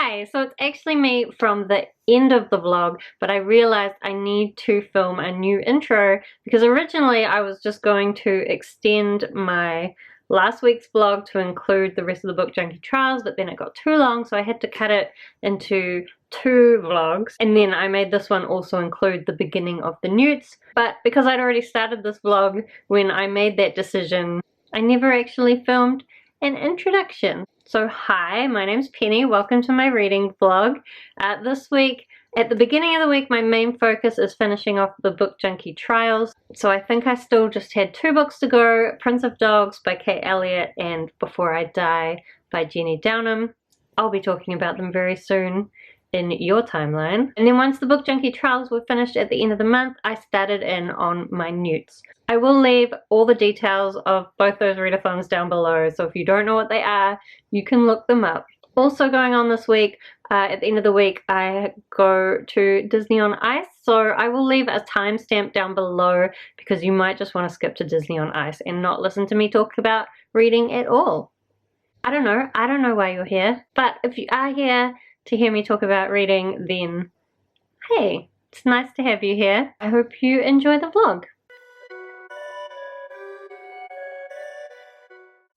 Hi, so it's actually me from the end of the vlog, but I realized I need to film a new intro because originally I was just going to extend my last week's vlog to include the rest of the Book Junkie Trials, but then it got too long, so I had to cut it into 2 vlogs, and then I made this one also include the beginning of the NEWTs. But because I'd already started this vlog when I made that decision, I never actually filmed an introduction. So hi, my name's Penny, welcome to my reading vlog. This week, at the beginning of the week, my main focus is finishing off the Book Junkie Trials. So I think I still just had 2 books to go, Prince of Dogs by Kate Elliott and Before I Die by Jenny Downham. I'll be talking about them very soon in your timeline. And then once the Book Junkie Trials were finished at the end of the month, I started in on my NEWTs. I will leave all the details of both those readathons down below, so if you don't know what they are, you can look them up. Also going on this week, at the end of the week, I go to Disney on Ice, so I will leave a timestamp down below because you might just want to skip to Disney on Ice and not listen to me talk about reading at all. I don't know why you're here, but if you are here to hear me talk about reading, then hey, it's nice to have you here. I hope you enjoy the vlog.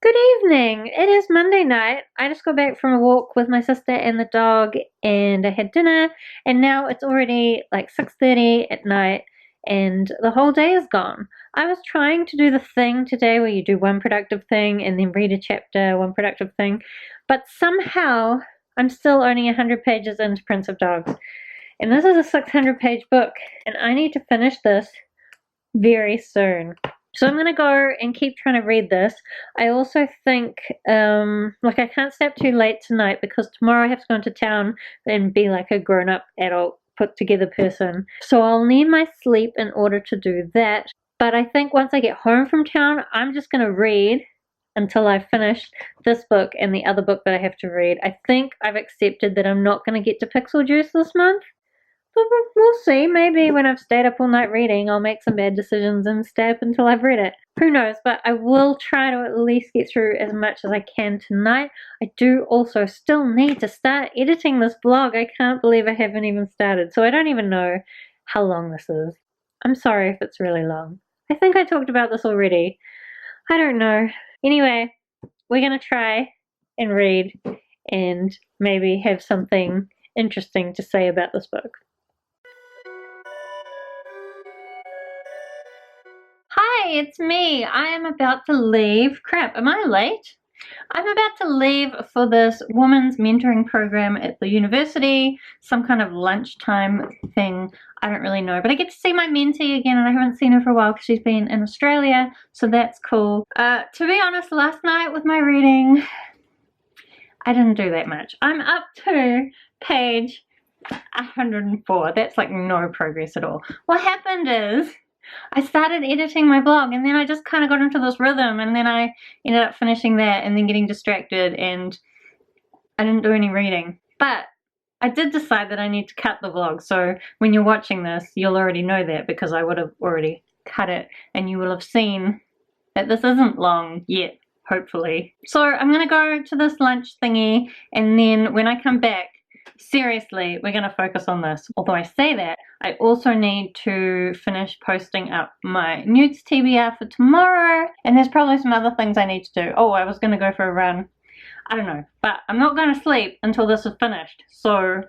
Good evening! It is Monday night. I just got back from a walk with my sister and the dog and I had dinner, and now it's already like 6:30 at night and the whole day is gone. I was trying to do the thing today where you do one productive thing and then read a chapter, one productive thing, but somehow I'm still only 100 pages into Prince of Dogs. And this is a 600-page book and I need to finish this very soon. So I'm going to go and keep trying to read this. I also think, I can't stay up too late tonight because tomorrow I have to go into town and be like a grown-up, adult, put-together person. So I'll need my sleep in order to do that. But I think once I get home from town, I'm just going to read until I finish this book and the other book that I have to read. I think I've accepted that I'm not going to get to Pixel Juice this month. But we'll see. Maybe when I've stayed up all night reading, I'll make some bad decisions and stay up until I've read it. Who knows? But I will try to at least get through as much as I can tonight. I do also still need to start editing this vlog. I can't believe I haven't even started. So I don't even know how long this is. I'm sorry if it's really long. I think I talked about this already. I don't know. Anyway, we're going to try and read and maybe have something interesting to say about this book. Hi, it's me. I am about to leave. Crap, am I late? I'm about to leave for this women's mentoring program at the university, some kind of lunchtime thing. I don't really know, but I get to see my mentee again and I haven't seen her for a while because she's been in Australia, so that's cool. To be honest, last night with my reading, I didn't do that much. I'm up to page 104. That's like no progress at all. What happened is I started editing my blog and then I just kind of got into this rhythm and then I ended up finishing that and then getting distracted and I didn't do any reading. But I did decide that I need to cut the vlog, so when you're watching this you'll already know that because I would have already cut it and you will have seen that this isn't long yet, hopefully. So I'm going to go to this lunch thingy and then when I come back, seriously, we're going to focus on this. Although I say that, I also need to finish posting up my NEWTs TBR for tomorrow. And there's probably some other things I need to do. Oh, I was going to go for a run. I don't know. But I'm not going to sleep until this is finished. So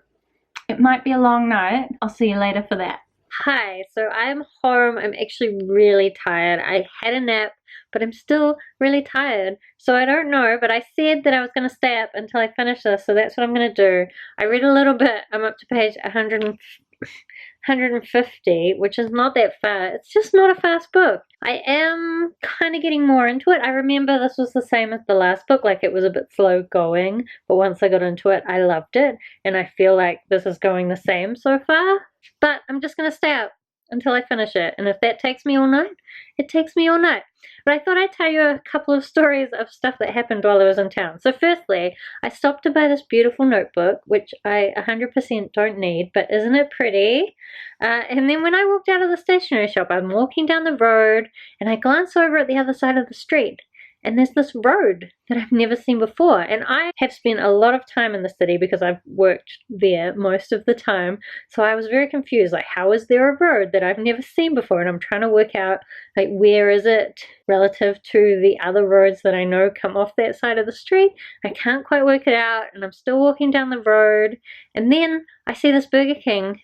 it might be a long night. I'll see you later for that. Hi, so I'm home. I'm actually really tired. I had a nap, but I'm still really tired. So I don't know, but I said that I was going to stay up until I finish this, so that's what I'm going to do. I read a little bit. I'm up to page 150, which is not that far. It's just not a fast book. I am kind of getting more into it. I remember this was the same as the last book, like it was a bit slow going, but once I got into it, I loved it, and I feel like this is going the same so far. But I'm just going to stay up until I finish it, and if that takes me all night, it takes me all night. But I thought I'd tell you a couple of stories of stuff that happened while I was in town. So firstly, I stopped to buy this beautiful notebook, which I 100% don't need, but isn't it pretty? And then when I walked out of the stationery shop, I'm walking down the road, and I glance over at the other side of the street, and there's this road that I've never seen before. And I have spent a lot of time in the city because I've worked there most of the time. So I was very confused, like, how is there a road that I've never seen before? And I'm trying to work out, like, where is it relative to the other roads that I know come off that side of the street. I can't quite work it out, and I'm still walking down the road. And then I see this Burger King,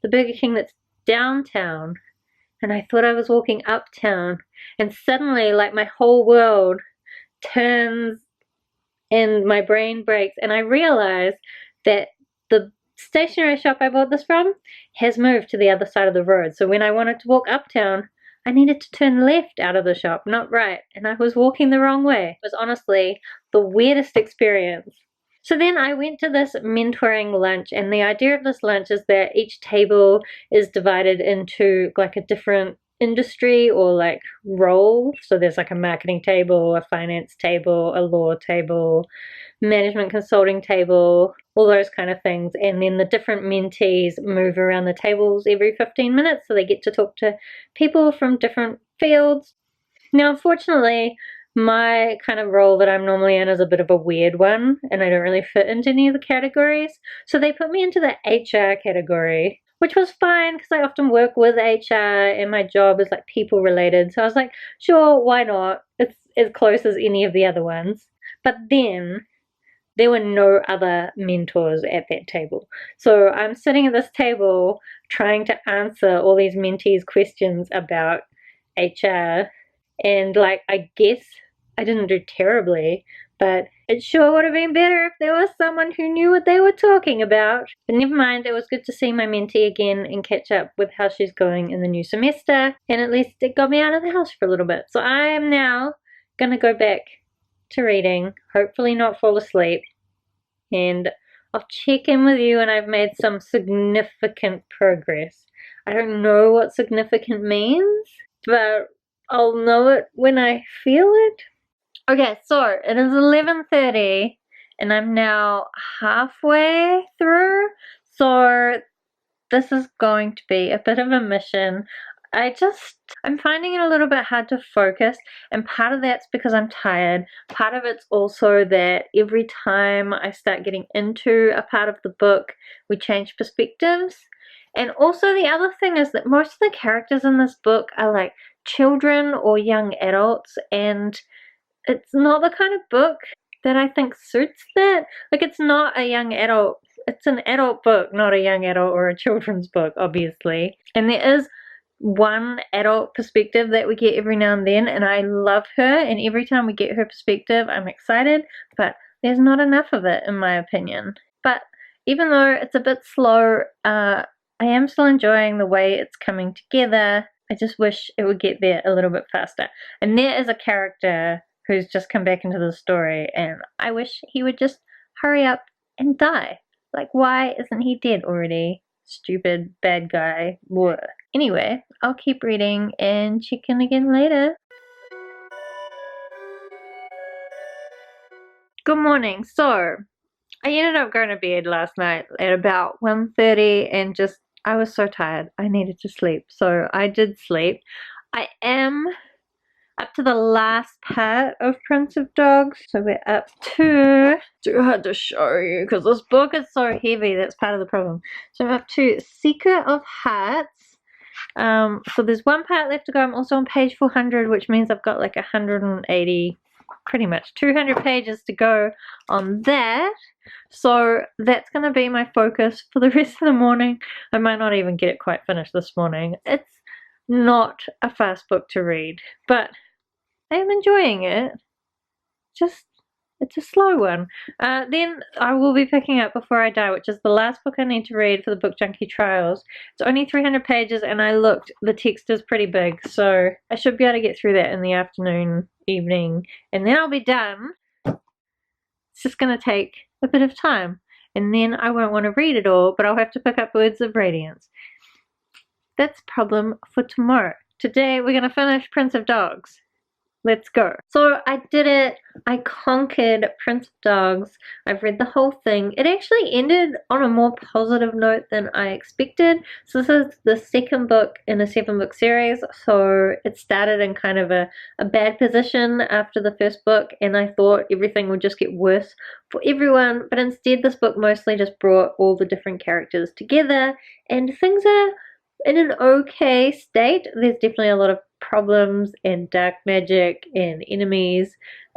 the Burger King that's downtown. And I thought I was walking uptown, and suddenly, like, my whole world turns and my brain breaks, and I realize that the stationery shop I bought this from has moved to the other side of the road. So when I wanted to walk uptown, I needed to turn left out of the shop, not right, and I was walking the wrong way. It was honestly the weirdest experience. So then I went to this mentoring lunch, and the idea of this lunch is that each table is divided into like a different industry or like role. So there's like a marketing table, a finance table, a law table, management consulting table, all those kind of things. And then the different mentees move around the tables every 15 minutes, so they get to talk to people from different fields. Now, unfortunately, my kind of role that I'm normally in is a bit of a weird one, and I don't really fit into any of the categories. So they put me into the HR category, which was fine because I often work with HR and my job is like people related. So I was like, sure, why not? It's as close as any of the other ones. But then there were no other mentors at that table. So I'm sitting at this table trying to answer all these mentees' questions about HR. And like, I guess I didn't do terribly, but it sure would have been better if there was someone who knew what they were talking about. But never mind, it was good to see my mentee again and catch up with how she's going in the new semester. And at least it got me out of the house for a little bit. So I am now gonna go back to reading, hopefully not fall asleep. And I'll check in with you when I've made some significant progress. I don't know what significant means, but I'll know it when I feel it. Okay, so it is 11:30 and I'm now halfway through. So this is going to be a bit of a mission. I'm finding it a little bit hard to focus, and part of that's because I'm tired. Part of it's also that every time I start getting into a part of the book, we change perspectives. And also the other thing is that most of the characters in this book are like children or young adults, and it's not the kind of book that I think suits that. Like, it's not a young adult, it's an adult book, not a young adult or a children's book, obviously. And there is one adult perspective that we get every now and then, and I love her, and every time we get her perspective I'm excited, but there's not enough of it in my opinion. But even though it's a bit slow, I am still enjoying the way it's coming together. I just wish it would get there a little bit faster. And there is a character who's just come back into the story, and I wish he would just hurry up and die. Like, why isn't he dead already? Stupid bad guy. Blah. Anyway, I'll keep reading and check in again later. Good morning. So, I ended up going to bed last night at about 1:30 and I was so tired. I needed to sleep. So I did sleep. I am up to the last part of Prince of Dogs. So we're up to, too hard to show you because this book is so heavy, that's part of the problem. So I'm up to Seeker of Hearts. So there's one part left to go. I'm also on page 400, which means I've got like 180, pretty much 200 pages to go on that. So that's going to be my focus for the rest of the morning. I might not even get it quite finished this morning. It's not a fast book to read, but I am enjoying it. It's a slow one. Then I will be picking up Before I Die, which is the last book I need to read for the Book Junkie Trials. It's only 300 pages, and I looked, the text is pretty big, so I should be able to get through that in the afternoon, evening, and then I'll be done. It's just going to take a bit of time, and then I won't want to read it all, but I'll have to pick up Words of Radiance. That's a problem for tomorrow. Today we're going to finish Prince of Dogs. let's go. So I did it. I conquered Prince of Dogs. I've read the whole thing. It actually ended on a more positive note than I expected. So this is the second book in a 7-book series. So it started in kind of a bad position after the first book, and I thought everything would just get worse for everyone. But instead, this book mostly just brought all the different characters together, and things are in an okay state. There's definitely a lot of problems and dark magic and enemies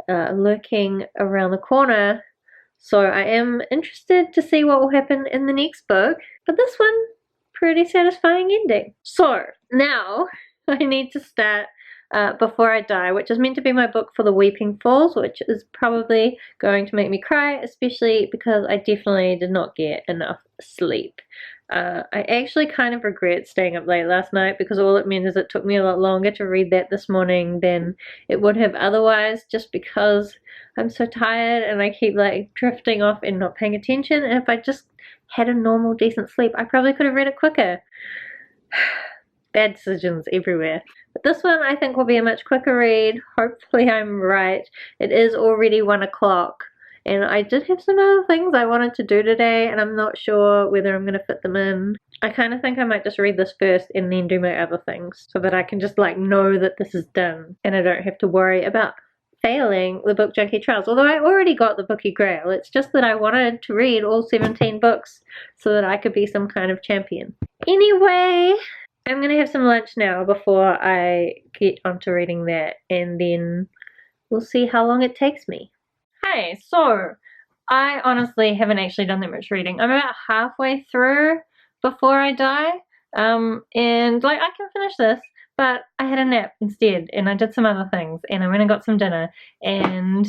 lurking around the corner. So I am interested to see what will happen in the next book. But this one, pretty satisfying ending. So now I need to start Before I Die, which is meant to be my book for the Weeping Falls, which is probably going to make me cry, especially because I definitely did not get enough sleep. I actually kind of regret staying up late last night, because all it meant is it took me a lot longer to read that this morning than it would have otherwise, just because I'm so tired and I keep like drifting off and not paying attention. And if I just had a normal decent sleep, I probably could have read it quicker. Bad decisions everywhere. But this one I think will be a much quicker read. Hopefully I'm right. It is already 1 o'clock. And I did have some other things I wanted to do today, and I'm not sure whether I'm going to fit them in. I kind of think I might just read this first and then do my other things, so that I can just like know that this is done and I don't have to worry about failing the Book Junkie Trials. Although I already got the Bookie Grail, it's just that I wanted to read all 17 books so that I could be some kind of champion. Anyway, I'm going to have some lunch now before I get onto reading that, and then we'll see how long it takes me. Hey, so I honestly haven't actually done that much reading. I'm about halfway through Before I Die, and like I can finish this, but I had a nap instead, and I did some other things, and I went and got some dinner, and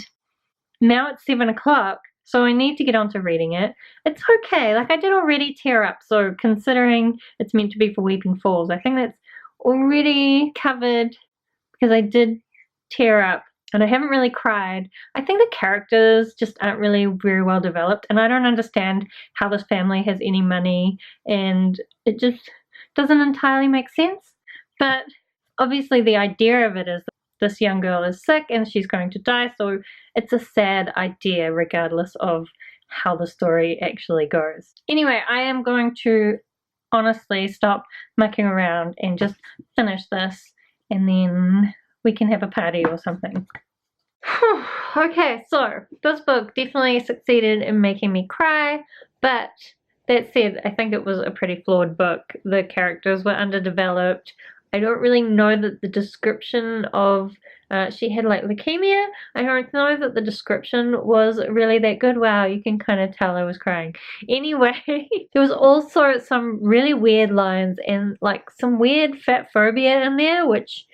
now it's 7 o'clock, so I need to get on to reading it. It's okay, like I did already tear up, so considering it's meant to be for Weeping Falls, I think that's already covered, because I did tear up. And I haven't really cried. I think the characters just aren't really very well developed, and I don't understand how this family has any money, and it just doesn't entirely make sense. But obviously the idea of it is that this young girl is sick and she's going to die, so it's a sad idea regardless of how the story actually goes. Anyway, I am going to honestly stop mucking around and just finish this, and then we can have a party or something. Okay, so this book definitely succeeded in making me cry, but that said, I think it was a pretty flawed book. The characters were underdeveloped. I don't really know that the description of she had like leukemia. I don't know that the description was really that good. Wow, you can kind of tell I was crying. Anyway, there was also some really weird lines and like some weird fat phobia in there, which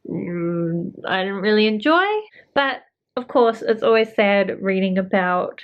I didn't really enjoy. But of course, it's always sad reading about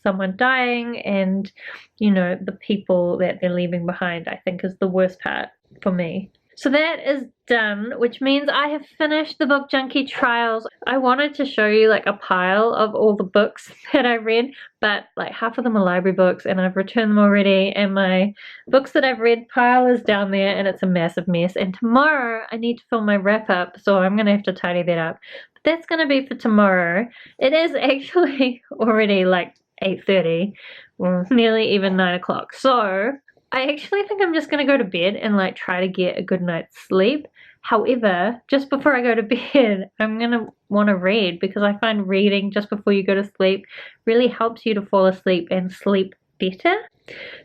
someone dying, and you know, the people that they're leaving behind, I think, is the worst part for me. So that is done, which means I have finished the Book Junkie Trials. I wanted to show you like a pile of all the books that I read, but like half of them are library books and I've returned them already, and my books that I've read pile is down there and it's a massive mess. And tomorrow I need to film my wrap up, so I'm gonna have to tidy that up. But that's gonna be for tomorrow. It is actually already like 8:30, well, nearly even 9 o'clock. So I actually think I'm just going to go to bed and like try to get a good night's sleep. However, just before I go to bed, I'm going to want to read, because I find reading just before you go to sleep really helps you to fall asleep and sleep better.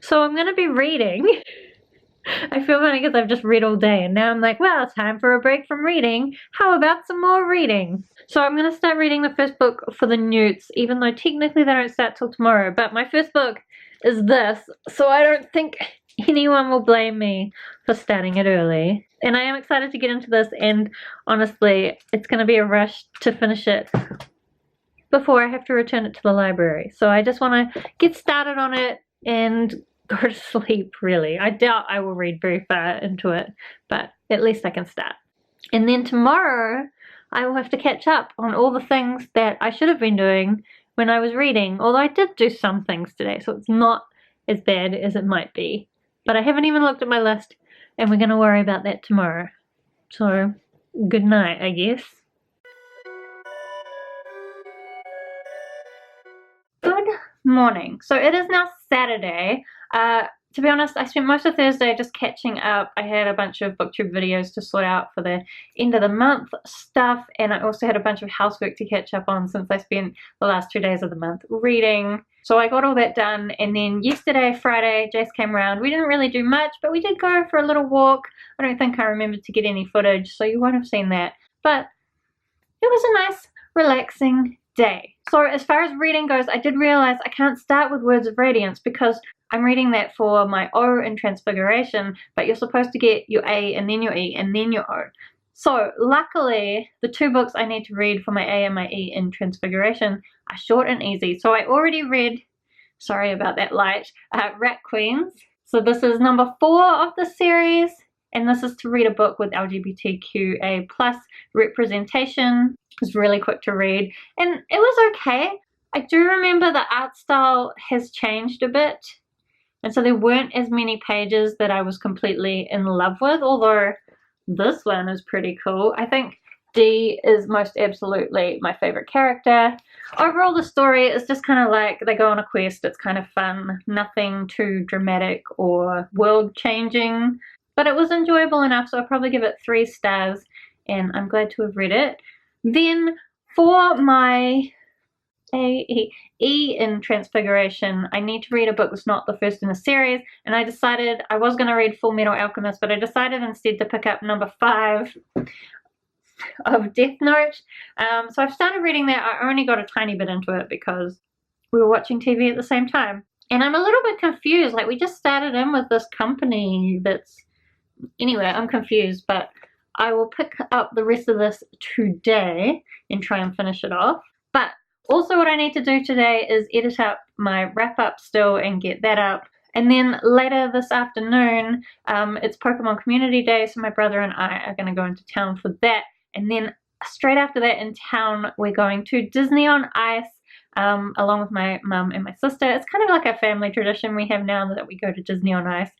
So I'm going to be reading. I feel funny because I've just read all day, and now I'm like, well, it's time for a break from reading. How about some more reading? So I'm going to start reading the first book for the NEWTs, even though technically they don't start till tomorrow. But my first book is this, so I don't think anyone will blame me for starting it early. And I am excited to get into this, and honestly, it's going to be a rush to finish it before I have to return it to the library. So I just want to get started on it and go to sleep, really. I doubt I will read very far into it, but at least I can start. And then tomorrow, I will have to catch up on all the things that I should have been doing when I was reading, although I did do some things today, so it's not as bad as it might be. But I haven't even looked at my list, and we're going to worry about that tomorrow. So, good night, I guess. morning. So it is now Saturday. To be honest, I spent most of Thursday just catching up. I had a bunch of booktube videos to sort out for the end of the month stuff, and I also had a bunch of housework to catch up on since I spent the last 2 days of the month reading. So I got all that done, and then yesterday, Friday, Jace came around. We didn't really do much, but we did go for a little walk. I don't think I remembered to get any footage, so you won't have seen that. But it was a nice, relaxing day. So as far as reading goes, I did realize I can't start with Words of Radiance because I'm reading that for my O in Transfiguration, but you're supposed to get your A and then your E and then your O. So luckily, the 2 books I need to read for my A and my E in Transfiguration are short and easy. So I already read, sorry about that light, Rat Queens. So this is number 4 of the series, and this is to read a book with LGBTQA+ representation. It's really quick to read, and it was okay. I do remember the art style has changed a bit, and so there weren't as many pages that I was completely in love with, although this one is pretty cool. I think Dee is most absolutely my favorite character. Overall, the story is just kind of like they go on a quest. It's kind of fun, nothing too dramatic or world-changing, but it was enjoyable enough, so I'll probably give it 3 stars, and I'm glad to have read it. Then for my E in Transfiguration, I need to read a book that's not the first in the series, and I decided I was going to read Full Metal Alchemist, but I decided instead to pick up number 5 of Death Note. So I've started reading that. I only got a tiny bit into it because we were watching TV at the same time. And I'm a little bit confused. Like, we just started in with this company that's... Anyway, I'm confused, but I will pick up the rest of this today and try and finish it off. But also what I need to do today is edit up my wrap-up still and get that up. And then later this afternoon, it's Pokemon Community Day, so my brother and I are going to go into town for that. And then straight after that in town, we're going to Disney on Ice, along with my mum and my sister. It's kind of like a family tradition we have now that we go to Disney on Ice.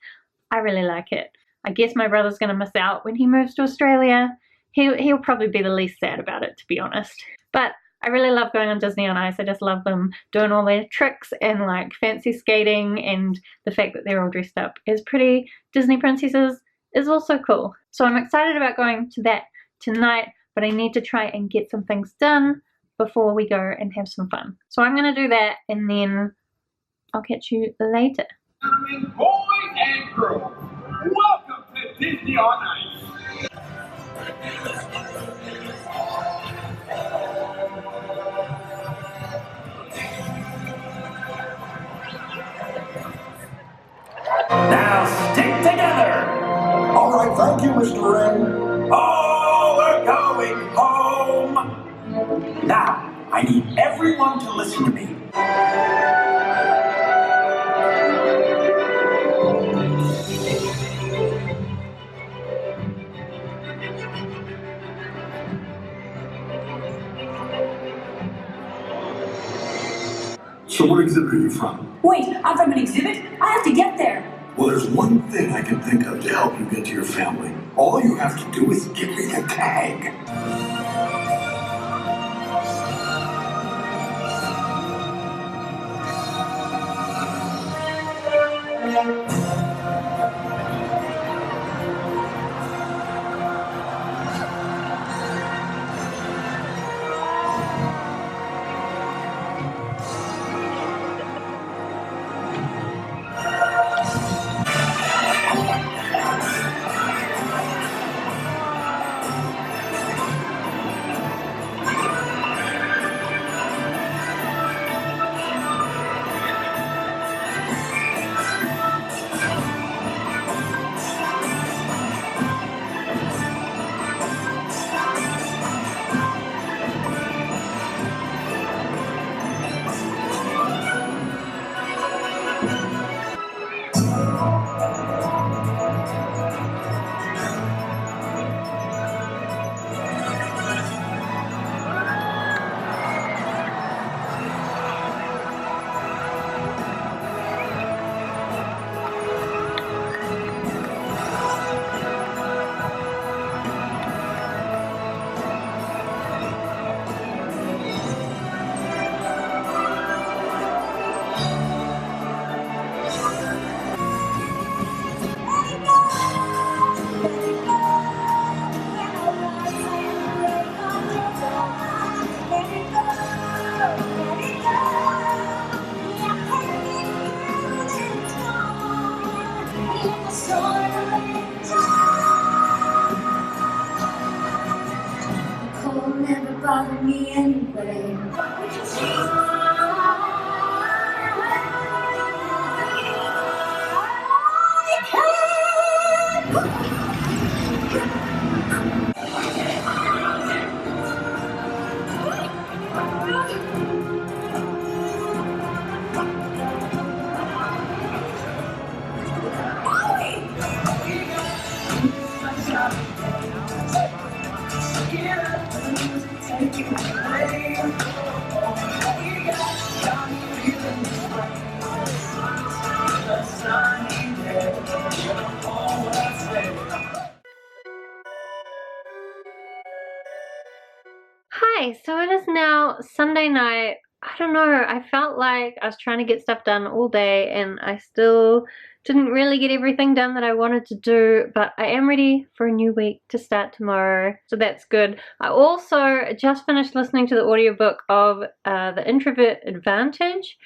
I really like it. I guess my brother's going to miss out when he moves to Australia. He'll probably be the least sad about it, to be honest. But I really love going on Disney on Ice. I just love them doing all their tricks and like fancy skating, and the fact that they're all dressed up as pretty Disney princesses is also cool. So I'm excited about going to that tonight, but I need to try and get some things done before we go and have some fun. So I'm going to do that, and then I'll catch you later. Boys and girls, welcome to Disney on Ice. Now stick together. All right, thank you, Mr. Ring. Oh, we're going home. Now, I need everyone to listen to me. So what exhibit are you from? Wait, I'm from an exhibit? I have to get there. Well, there's one thing I can think of to help you get to your family. All you have to do is give me the tag. Cold never bothered me anyway. Hi, so it is now Sunday night. I don't know, I felt like I was trying to get stuff done all day and I still didn't really get everything done that I wanted to do, but I am ready for a new week to start tomorrow, so that's good. I also just finished listening to the audiobook of The Introvert Advantage,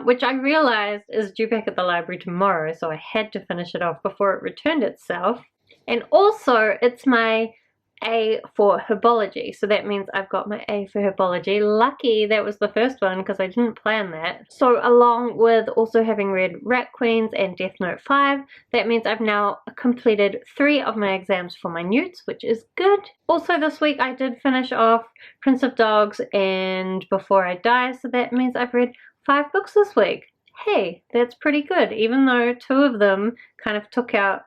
which I realized is due back at the library tomorrow, so I had to finish it off before it returned itself. And also, it's my A for herbology, so that means I've got my A for herbology. Lucky that was the first one because I didn't plan that. So along with also having read Rat Queens and Death Note 5, that means I've now completed 3 of my exams for my NEWTs, which is good. Also this week I did finish off Prince of Dogs and Before I Die, so that means I've read 5 books this week. Hey, that's pretty good, even though 2 of them kind of took out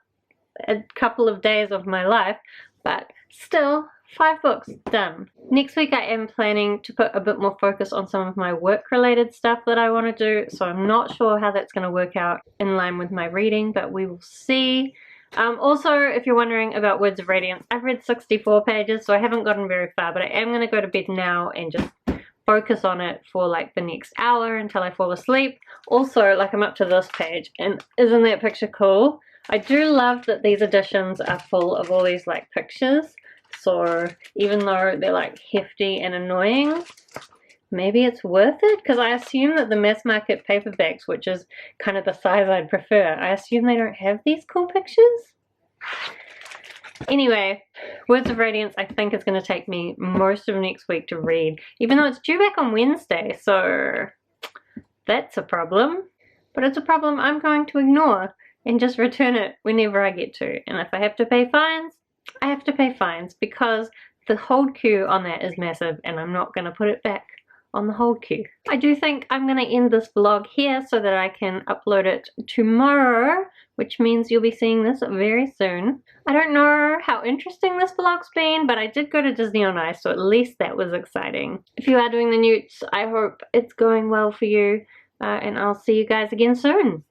a couple of days of my life, but still 5 books done. Next week I am planning to put a bit more focus on some of my work related stuff that I want to do, so I'm not sure how that's going to work out in line with my reading, but we will see. Also, if you're wondering about Words of Radiance, I've read 64 pages, so I haven't gotten very far, but I am going to go to bed now and just focus on it for like the next hour until I fall asleep. Also, like, I'm up to this page, and isn't that picture cool? I do love that these editions are full of all these like pictures, so even though they're like hefty and annoying, maybe it's worth it, because I assume that the mass market paperbacks, which is kind of the size I'd prefer, I assume they don't have these cool pictures. Anyway, Words of Radiance I think is going to take me most of next week to read, even though it's due back on Wednesday, so that's a problem. But it's a problem I'm going to ignore and just return it whenever I get to. And if I have to pay fines, I have to pay fines, because the hold queue on that is massive and I'm not going to put it back on the hold queue. I do think I'm going to end this vlog here so that I can upload it tomorrow, which means you'll be seeing this very soon. I don't know how interesting this vlog's been, but I did go to Disney on Ice, so at least that was exciting. If you are doing the NEWTs, I hope it's going well for you, and I'll see you guys again soon.